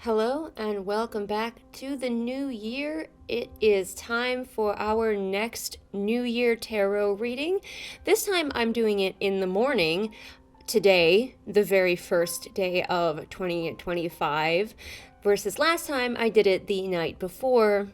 Hello and welcome back to the new year. It is time for our next New Year tarot reading. This time I'm doing it in the morning, today, the very first day of 2025, versus last time I did it the night before,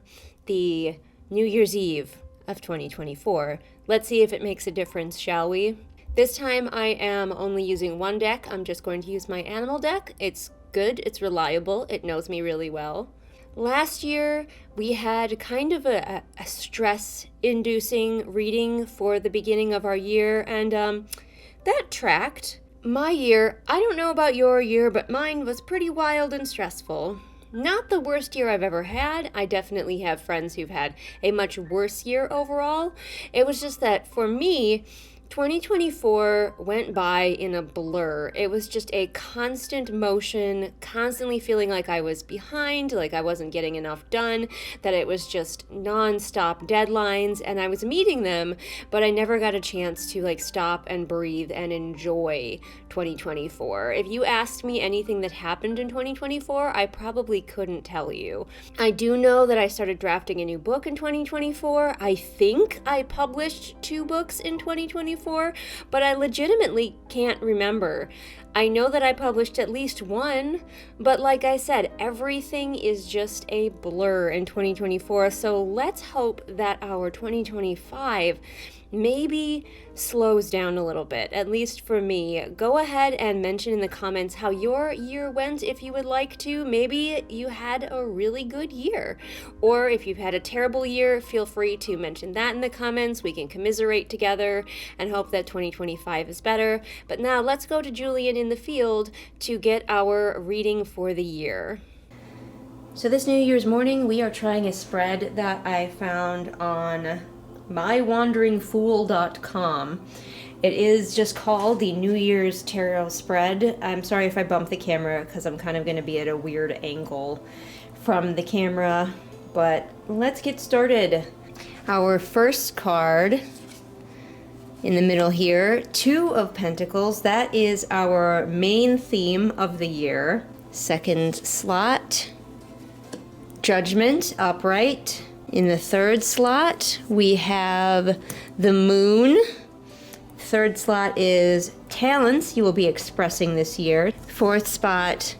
the New Year's Eve of 2024. Let's see if it makes a difference, shall we? This time I am only using one deck. I'm just going to use my animal deck. It's good, it's reliable, it knows me really well. Last year, we had kind of a stress-inducing reading for the beginning of our year, and that tracked. My year, I don't know about your year, but mine was pretty wild and stressful. Not the worst year I've ever had. I definitely have friends who've had a much worse year overall. It was just that for me, 2024 went by in a blur. It was just a constant motion, constantly feeling like I was behind, like I wasn't getting enough done, that it was just non-stop deadlines, and I was meeting them, but I never got a chance to stop and breathe and enjoy 2024. If you asked me anything that happened in 2024, I probably couldn't tell you. I do know that I started drafting a new book in 2024. I think I published 2 books in 2024, but I legitimately can't remember. I know that I published at least 1, but like I said, everything is just a blur in 2024, so let's hope that our 2025 maybe slows down a little bit, at least for me. Go ahead and mention in the comments how your year went if you would like to. Maybe you had a really good year, or if you've had a terrible year, feel free to mention that in the comments. We can commiserate together and hope that 2025 is better. But now let's go to Julian in the field to get our reading for the year. So this New Year's morning, we are trying a spread that I found on mywanderingfool.com. It is just called the New Year's Tarot Spread. I'm sorry if I bump the camera because I'm kind of going to be at a weird angle from the camera, but let's get started. Our first card in the middle here, 2 of Pentacles. That is our main theme of the year. Second slot, Judgment, upright. In the third slot, we have the Moon. Third slot is talents you will be expressing this year. Fourth spot,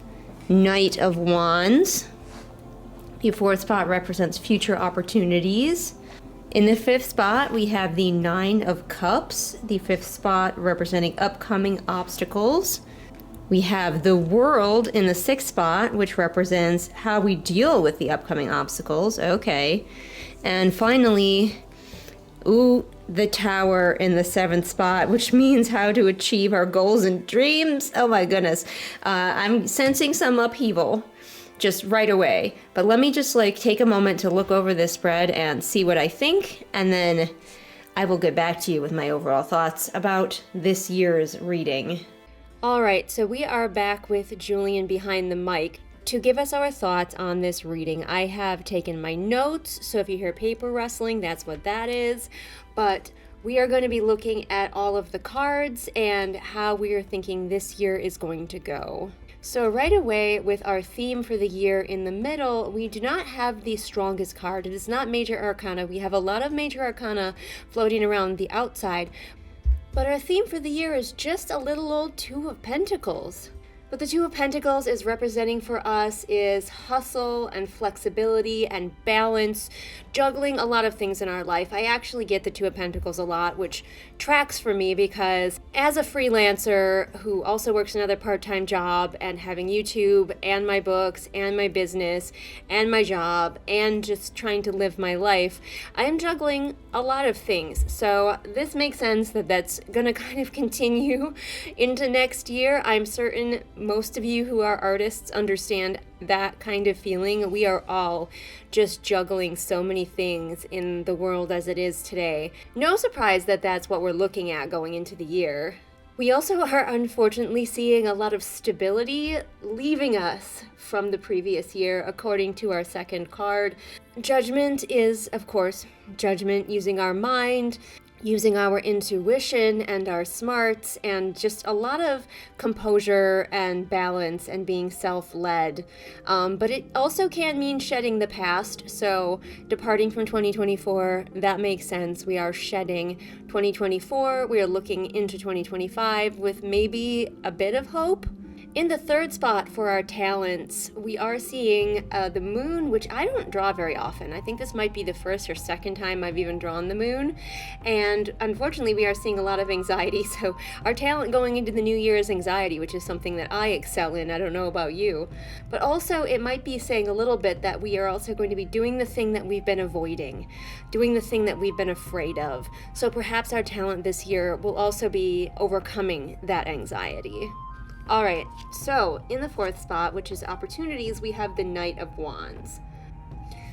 Knight of Wands. The fourth spot represents future opportunities. In the fifth spot, we have the 9 of Cups. The fifth spot representing upcoming obstacles. We have the World in the 6th spot, which represents how we deal with the upcoming obstacles. Okay. And finally, the Tower in the 7th spot, which means how to achieve our goals and dreams. Oh my goodness. I'm sensing some upheaval just right away. But let me just take a moment to look over this spread and see what I think, and then I will get back to you with my overall thoughts about this year's reading. Alright, so we are back with Julian behind the mic to give us our thoughts on this reading. I have taken my notes, so if you hear paper rustling, that's what that is. But we are going to be looking at all of the cards and how we are thinking this year is going to go. So right away, with our theme for the year in the middle, we do not have the strongest card. It is not Major Arcana. We have a lot of Major Arcana floating around the outside. But our theme for the year is just a little old 2 of Pentacles. What the 2 of Pentacles is representing for us is hustle and flexibility and balance, juggling a lot of things in our life. I actually get the 2 of Pentacles a lot, which tracks for me because as a freelancer who also works another part-time job and having YouTube and my books and my business and my job and just trying to live my life, I am juggling a lot of things. So this makes sense that that's going to kind of continue into next year. I'm certain most of you who are artists understand that kind of feeling. We are all just juggling so many things in the world as it is today. No surprise that that's what we're looking at going into the year. We also are unfortunately seeing a lot of stability leaving us from the previous year, according to our second card. Judgment is, of course, judgment using our mind. using our intuition and our smarts and just a lot of composure and balance and being self-led. But it also can mean shedding the past. So departing from 2024, that makes sense. We are shedding 2024. We are looking into 2025 with maybe a bit of hope. In the third spot for our talents, we are seeing the moon, which I don't draw very often. I think this might be the first or second time I've even drawn the moon. And unfortunately, we are seeing a lot of anxiety. So our talent going into the new year is anxiety, which is something that I excel in. I don't know about you. But also, it might be saying a little bit that we are also going to be doing the thing that we've been avoiding, doing the thing that we've been afraid of. So perhaps our talent this year will also be overcoming that anxiety. All right, so in the fourth spot, which is opportunities, we have the Knight of Wands.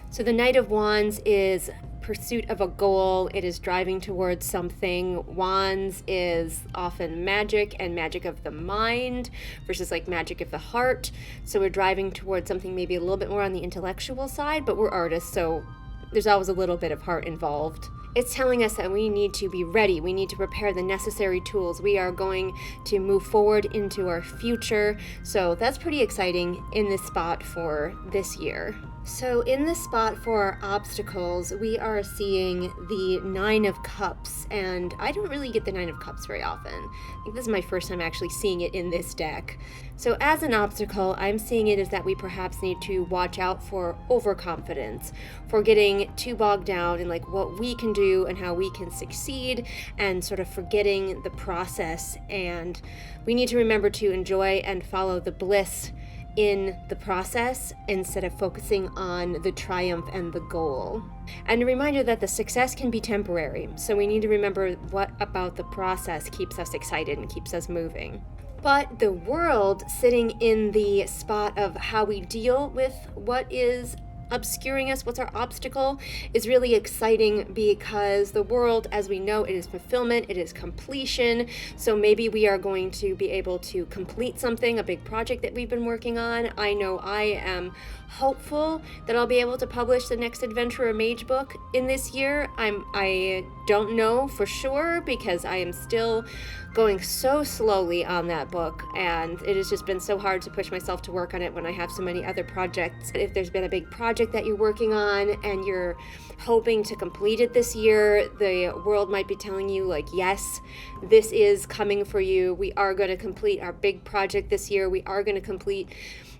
So the Knight of Wands is pursuit of a goal. It is driving towards something. Wands is often magic and magic of the mind versus like magic of the heart. So we're driving towards something maybe a little bit more on the intellectual side, but we're artists, so there's always a little bit of heart involved. It's telling us that we need to be ready. We need to prepare the necessary tools. We are going to move forward into our future. So that's pretty exciting in this spot for this year. So in this spot for our obstacles, we are seeing the Nine of Cups, and I don't really get the Nine of Cups very often. I think this is my first time actually seeing it in this deck. So as an obstacle, I'm seeing it as that we perhaps need to watch out for overconfidence, for getting too bogged down in like what we can do and how we can succeed, and sort of forgetting the process. And we need to remember to enjoy and follow the bliss in the process instead of focusing on the triumph and the goal. And a reminder that the success can be temporary, so we need to remember what about the process keeps us excited and keeps us moving. But the world sitting in the spot of how we deal with what is obscuring us, what's our obstacle, is really exciting because the world, as we know, it is fulfillment, it is completion. So maybe we are going to be able to complete something, a big project that we've been working on. I know I am hopeful that I'll be able to publish the next Adventurer Mage book in this year. I don't know for sure because I am still going so slowly on that book, and it has just been so hard to push myself to work on it when I have so many other projects. If there's been a big project that you're working on and you're hoping to complete it this year, the world might be telling you like, yes, this is coming for you. We are going to complete our big project this year. We are going to complete,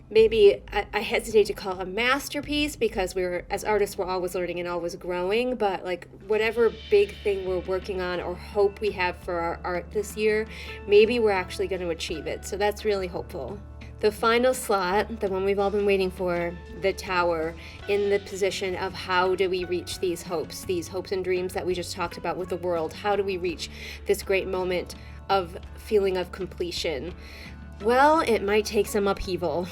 maybe I hesitate to call it a masterpiece because as artists, we're always learning and always growing, but like whatever big thing we're working on or hope we have for our art this year, maybe we're actually going to achieve it. So that's really hopeful. The final slot, the one we've all been waiting for, the Tower, in the position of how do we reach these hopes and dreams that we just talked about with the world? How do we reach this great moment of feeling of completion? Well, it might take some upheaval.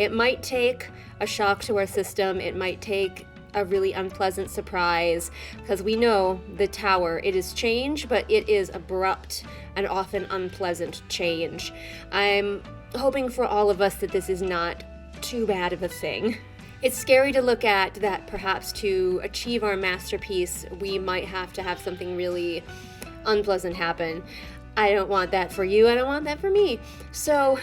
It might take a shock to our system. It might take a really unpleasant surprise, because we know the Tower, it is change, but it is abrupt and often unpleasant change. I'm hoping for all of us that this is not too bad of a thing. It's scary to look at that perhaps to achieve our masterpiece, we might have to have something really unpleasant happen. I don't want that for you, I don't want that for me. So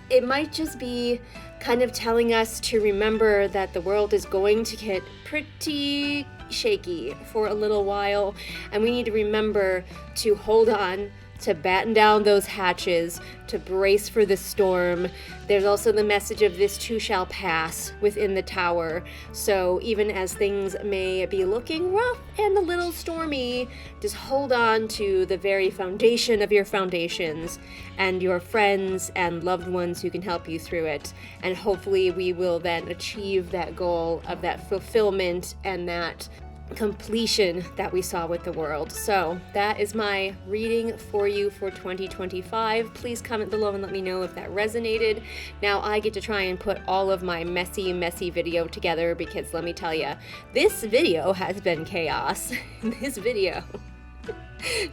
it might just be kind of telling us to remember that the world is going to get pretty shaky for a little while, and we need to remember to hold on, to batten down those hatches, to brace for the storm. There's also the message of this too shall pass within the Tower. So even as things may be looking rough and a little stormy, just hold on to the very foundation of your foundations and your friends and loved ones who can help you through it. And hopefully we will then achieve that goal of that fulfillment and that completion that we saw with the world. So that is my reading for you for 2025. Please comment below and let me know if that resonated. Now I get to try and put all of my messy video together, because let me tell you, this video has been chaos. This video,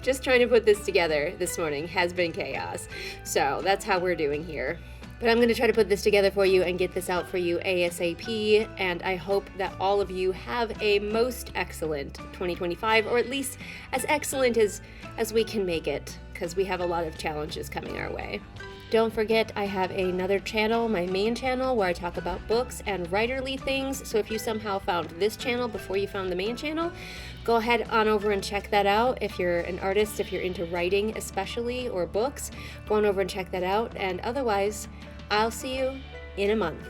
just trying to put this together this morning, has been chaos. So that's how we're doing here. But I'm going to try to put this together for you and get this out for you ASAP, and I hope that all of you have a most excellent 2025, or at least as excellent as we can make it, because we have a lot of challenges coming our way. Don't forget, I have another channel, my main channel, where I talk about books and writerly things. So if you somehow found this channel before you found the main channel, go ahead on over and check that out. If you're an artist, if you're into writing especially, or books, go on over and check that out. And otherwise, I'll see you in a month.